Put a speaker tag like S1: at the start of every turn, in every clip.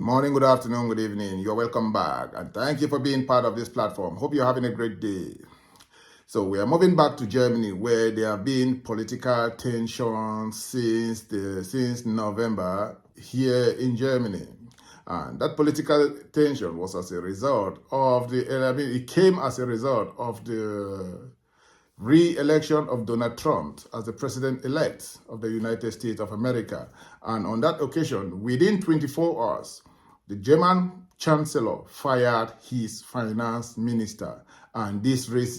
S1: morning, good afternoon, good evening. You're welcome back. And thank you for being part of this platform. Hope you're having a great day. So we are moving back to Germany, where there have been political tensions since November here in Germany. And that political tension was as a result of it came as a result of the re-election of Donald Trump as the president-elect of the United States of America. And on that occasion, within 24 hours, the German chancellor fired his finance minister. And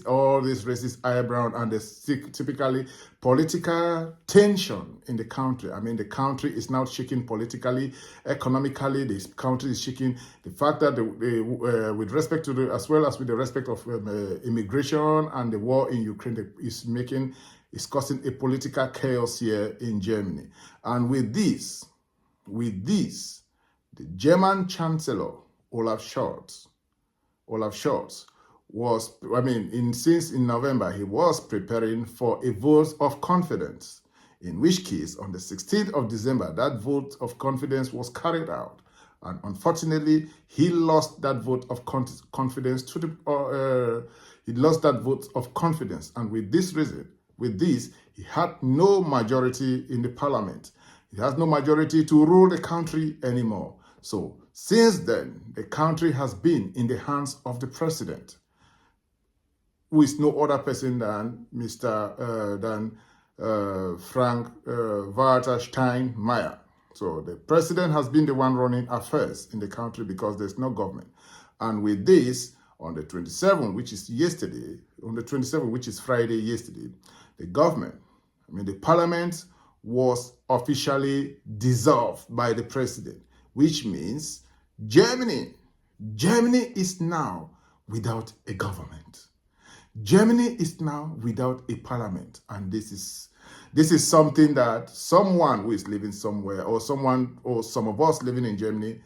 S1: all this raises eyebrow and the typically political tension in the country. I mean, the country is now shaking politically, economically. This country is shaking. The fact that with respect to as well as with the respect of immigration and the war in Ukraine is causing a political chaos here in Germany. And with this, the German Chancellor Olaf Scholz was, since in November, he was preparing for a vote of confidence, in which case, on the 16th of December, that vote of confidence was carried out. And unfortunately, he lost that vote of confidence And with this, he had no majority in the parliament. He has no majority to rule the country anymore. So since then, the country has been in the hands of the president, who is no other person than Frank-Walter Steinmeier. So the president has been the one running affairs in the country because there's no government. And with this, on the 27th, which is Friday yesterday, the parliament was officially dissolved by the president, which means Germany is now without a government. Germany is now without a parliament, and this is something that someone who is living somewhere, or some of us living in Germany,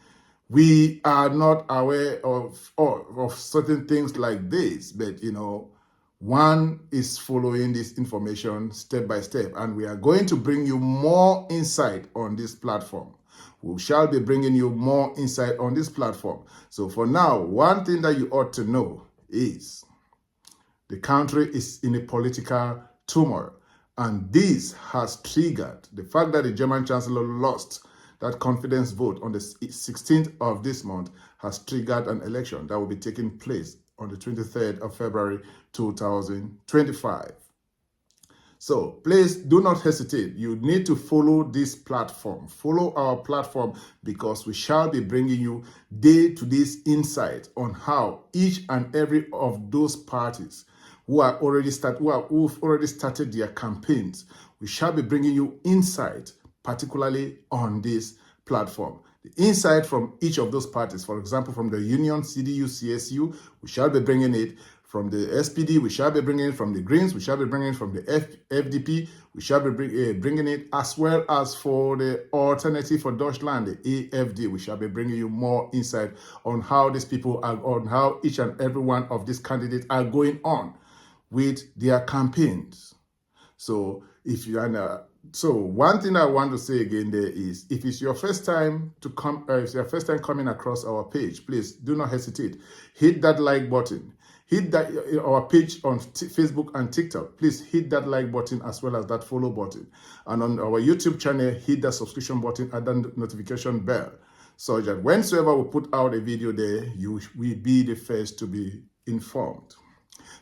S1: we are not aware of certain things like this. But one is following this information step by step, and we are going to bring you more insight on this platform. We shall be bringing you more insight on this platform. So for now, one thing that you ought to know is the country is in a political turmoil, and this has triggered the fact that the German chancellor lost that confidence vote on the 16th of this month has triggered an election that will be taking place on the 23rd of February 2025. So please do not hesitate. You need to follow this platform. Follow our platform, because we shall be bringing you day-to-day insight on how each and every of those parties who've already started their campaigns, we shall be bringing you insight, particularly on this platform. The insight from each of those parties, for example, from the Union, CDU, CSU, we shall be bringing it. From the SPD, we shall be bringing it. From the Greens, we shall be bringing it. From the FDP, we shall be bringing it, as well as for the Alternative for Deutschland, the AFD. We shall be bringing you more insight on how these people are, on how each and every one of these candidates are going on with their campaigns. So one thing I want to say again there is, if it's your first time coming across our page, please do not hesitate. Hit that like button. Hit that our page on Facebook and TikTok. Please hit that like button as well as that follow button. And on our YouTube channel, hit that subscription button and then notification bell, so that whenever we put out a video there, you will be the first to be informed.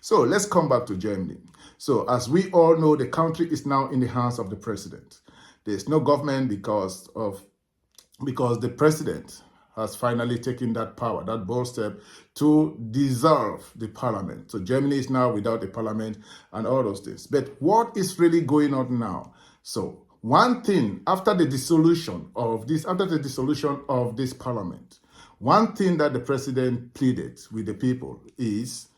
S1: So let's come back to Germany. So as we all know, the country is now in the hands of the president. There's no government because the president has finally taken that power, that bold step to dissolve the parliament. So Germany is now without a parliament and all those things. But what is really going on now? So one thing, after the dissolution of this parliament, one thing that the president pleaded with the people is,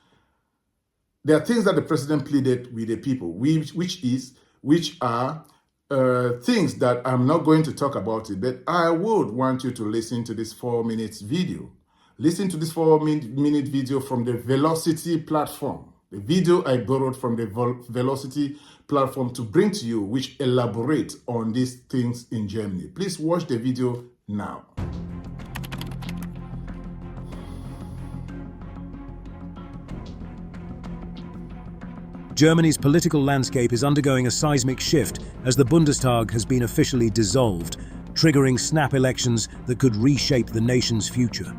S1: there are things that the president pleaded with the people, which are things that I'm not going to talk about it, but I would want you to listen to this 4-minute video. Listen to this 4-minute video from the Velocity platform. The video I borrowed from the Velocity platform to bring to you, which elaborate on these things in Germany. Please watch the video now.
S2: Germany's political landscape is undergoing a seismic shift as the Bundestag has been officially dissolved, triggering snap elections that could reshape the nation's future.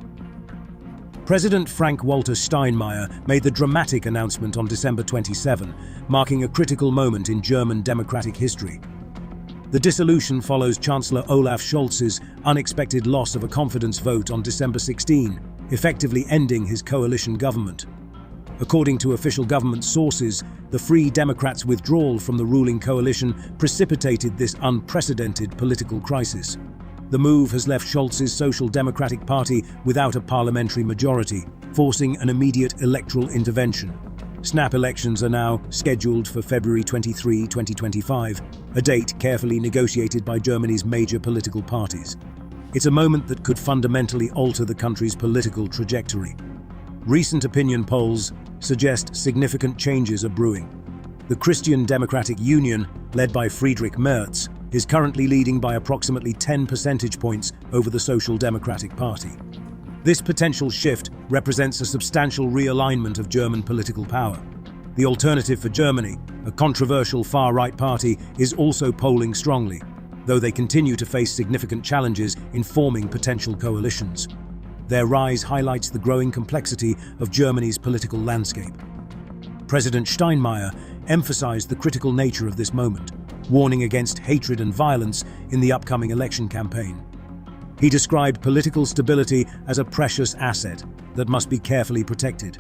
S2: President Frank-Walter Steinmeier made the dramatic announcement on December 27, marking a critical moment in German democratic history. The dissolution follows Chancellor Olaf Scholz's unexpected loss of a confidence vote on December 16, effectively ending his coalition government. According to official government sources, the Free Democrats' withdrawal from the ruling coalition precipitated this unprecedented political crisis. The move has left Scholz's Social Democratic Party without a parliamentary majority, forcing an immediate electoral intervention. Snap elections are now scheduled for February 23, 2025, a date carefully negotiated by Germany's major political parties. It's a moment that could fundamentally alter the country's political trajectory. Recent opinion polls suggest significant changes are brewing. The Christian Democratic Union, led by Friedrich Merz, is currently leading by approximately 10 percentage points over the Social Democratic Party. This potential shift represents a substantial realignment of German political power. The Alternative for Germany, a controversial far-right party, is also polling strongly, though they continue to face significant challenges in forming potential coalitions. Their rise highlights the growing complexity of Germany's political landscape. President Steinmeier emphasized the critical nature of this moment, warning against hatred and violence in the upcoming election campaign. He described political stability as a precious asset that must be carefully protected.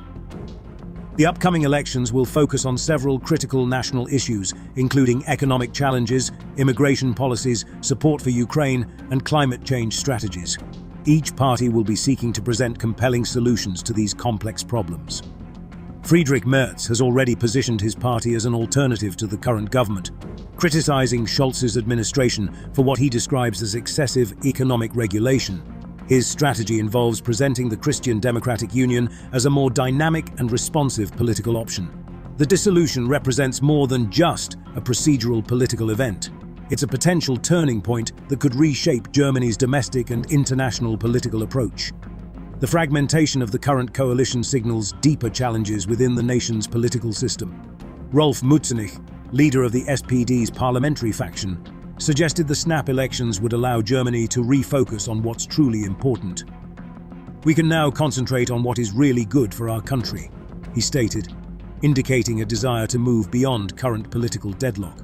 S2: The upcoming elections will focus on several critical national issues, including economic challenges, immigration policies, support for Ukraine, and climate change strategies. Each party will be seeking to present compelling solutions to these complex problems. Friedrich Merz has already positioned his party as an alternative to the current government, criticizing Scholz's administration for what he describes as excessive economic regulation. His strategy involves presenting the Christian Democratic Union as a more dynamic and responsive political option. The dissolution represents more than just a procedural political event. It's a potential turning point that could reshape Germany's domestic and international political approach. The fragmentation of the current coalition signals deeper challenges within the nation's political system. Rolf Mützenich, leader of the SPD's parliamentary faction, suggested the snap elections would allow Germany to refocus on what's truly important. "We can now concentrate on what is really good for our country," he stated, indicating a desire to move beyond current political deadlock.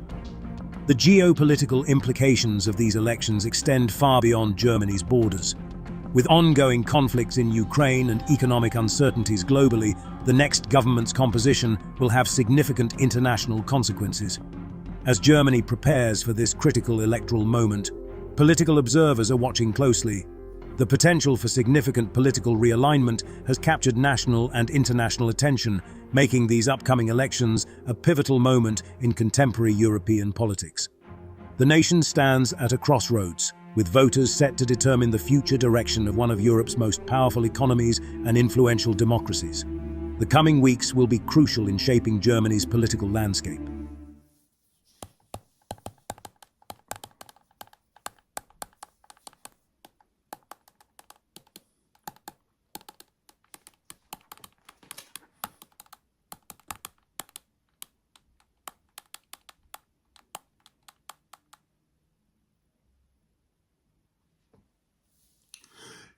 S2: The geopolitical implications of these elections extend far beyond Germany's borders. With ongoing conflicts in Ukraine and economic uncertainties globally, the next government's composition will have significant international consequences. As Germany prepares for this critical electoral moment, political observers are watching closely. The potential for significant political realignment has captured national and international attention, making these upcoming elections a pivotal moment in contemporary European politics. The nation stands at a crossroads, with voters set to determine the future direction of one of Europe's most powerful economies and influential democracies. The coming weeks will be crucial in shaping Germany's political landscape.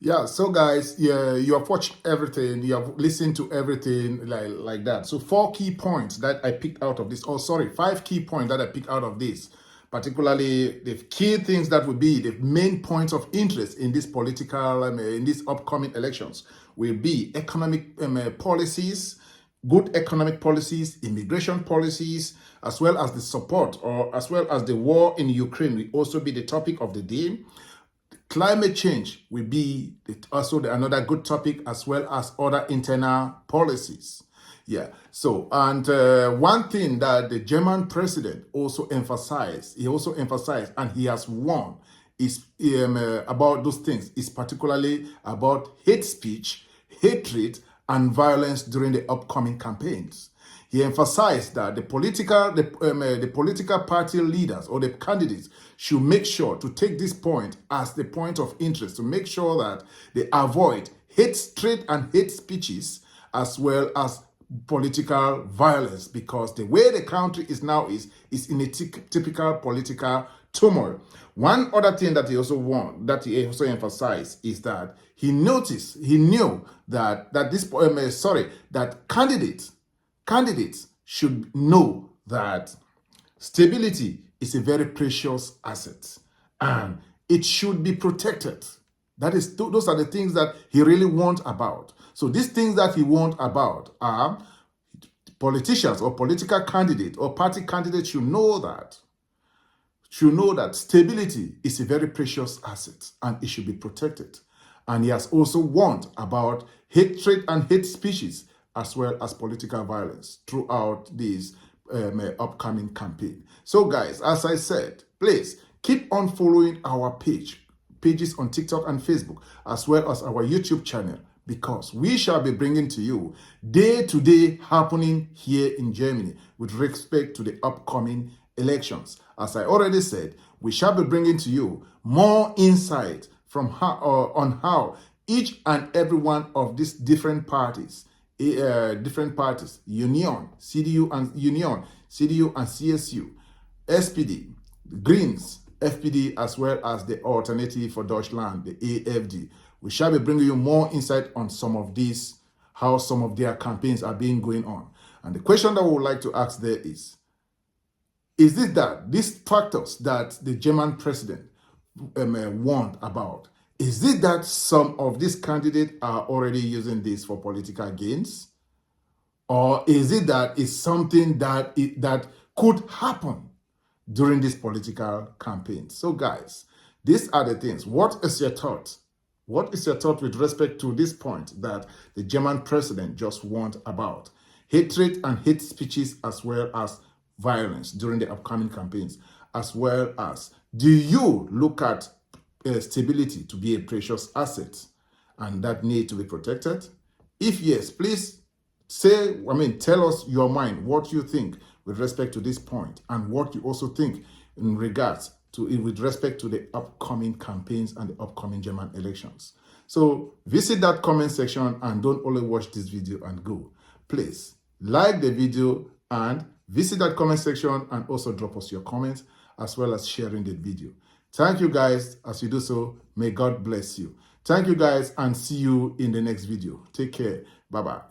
S1: Yeah, so guys, yeah, you have watched everything, you have listened to everything like that. So 4 key points that I picked out of this, 5 key points that I picked out of this, particularly the key things that would be the main points of interest in this political, in these upcoming elections will be economic policies, good economic policies, immigration policies, as well as the support or as well as the war in Ukraine will also be the topic of the day. Climate change will be also another good topic, as well as other internal policies. Yeah. So, and one thing that the German president also emphasized, and he has warned, is about those things, is particularly about hate speech, hatred, and violence during the upcoming campaigns. He emphasized that the political party leaders or the candidates should make sure to take this point as the point of interest, to make sure that they avoid hatred and hate speeches, as well as political violence, because the way the country is now is in a typical political turmoil. One other thing that he also emphasized is that he knew that candidates should know that stability is a very precious asset and it should be protected. Those are the things that he really wants about. So these things that he wants about are politicians or political candidates or party candidates should know that stability is a very precious asset and it should be protected. And he has also warned about hatred and hate speeches as well as political violence throughout this upcoming campaign. So guys, as I said, please keep on following our pages on TikTok and Facebook, as well as our YouTube channel, because we shall be bringing to you day-to-day happening here in Germany with respect to the upcoming elections. As I already said, we shall be bringing to you more insight on how each and every one of these different parties, Union, CDU and CSU, SPD, Greens, FPD, as well as the Alternative for Deutschland, the AFD. We shall be bringing you more insight on some of these, how some of their campaigns are being going on. And the question that we would like to ask there is it that these factors that the German president warned about, is it that some of these candidates are already using this for political gains? Or is it that it's something that could happen during this political campaign? So guys, these are the things. What is your thought? What is your thought with respect to this point that the German president just warned about? Hatred and hate speeches as well as violence during the upcoming campaigns, as well as, do you look at stability to be a precious asset and that need to be protected? If yes, please tell us your mind, what you think with respect to this point, and what you also think in regards to with respect to the upcoming campaigns and the upcoming German elections. So visit that comment section and don't only watch this video and go. Please like the video and visit that comment section and also drop us your comments as well as sharing the video. Thank you guys. As you do so, may God bless you. Thank you guys and see you in the next video. Take care. Bye-bye.